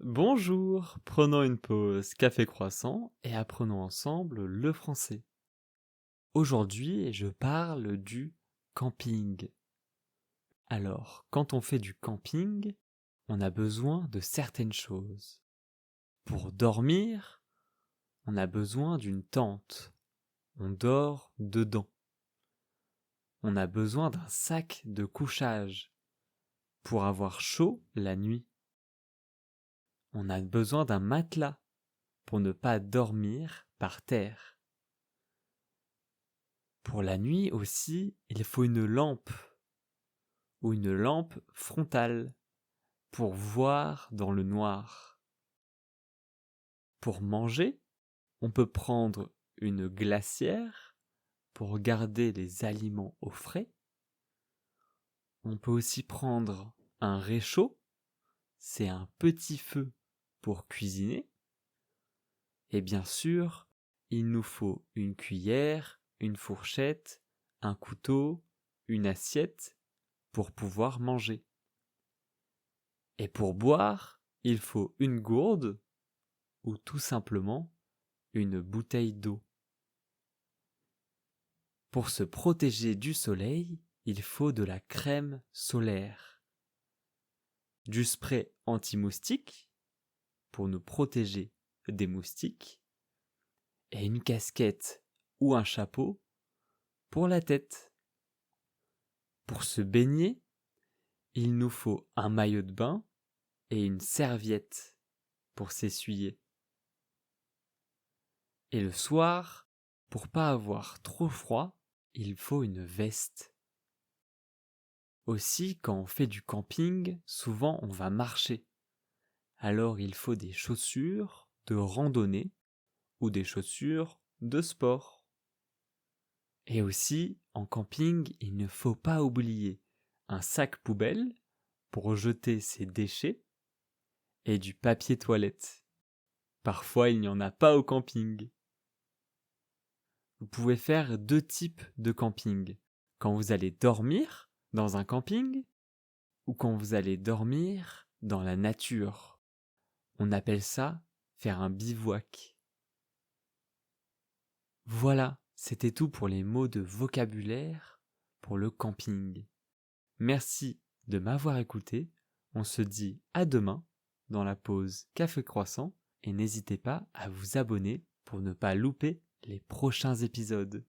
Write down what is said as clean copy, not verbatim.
Bonjour, prenons une pause café croissant et apprenons ensemble le français. Aujourd'hui, je parle du camping. Alors, quand on fait du camping, on a besoin de certaines choses. Pour dormir, on a besoin d'une tente. On dort dedans. On a besoin d'un sac de couchage pour avoir chaud la nuit. On a besoin d'un matelas pour ne pas dormir par terre. Pour la nuit aussi, il faut une lampe ou une lampe frontale pour voir dans le noir. Pour manger, on peut prendre une glacière pour garder les aliments au frais. On peut aussi prendre un réchaud, c'est un petit feu pour cuisiner. Et bien sûr, il nous faut une cuillère, une fourchette, un couteau, une assiette pour pouvoir manger. Et pour boire, il faut une gourde ou tout simplement une bouteille d'eau. Pour se protéger du soleil, il faut de la crème solaire, du spray anti-moustique pour nous protéger des moustiques et une casquette ou un chapeau pour la tête. Pour se baigner, il nous faut un maillot de bain et une serviette pour s'essuyer. Et le soir, pour pas avoir trop froid, il faut une veste. Aussi, quand on fait du camping, souvent on va marcher. Alors il faut des chaussures de randonnée ou des chaussures de sport. Et aussi, en camping, il ne faut pas oublier un sac poubelle pour jeter ses déchets et du papier toilette. Parfois, il n'y en a pas au camping. Vous pouvez faire 2 types de camping. Quand vous allez dormir dans un camping ou quand vous allez dormir dans la nature. On appelle ça faire un bivouac. Voilà, c'était tout pour les mots de vocabulaire pour le camping. Merci de m'avoir écouté. On se dit à demain dans la pause café croissant et n'hésitez pas à vous abonner pour ne pas louper les prochains épisodes.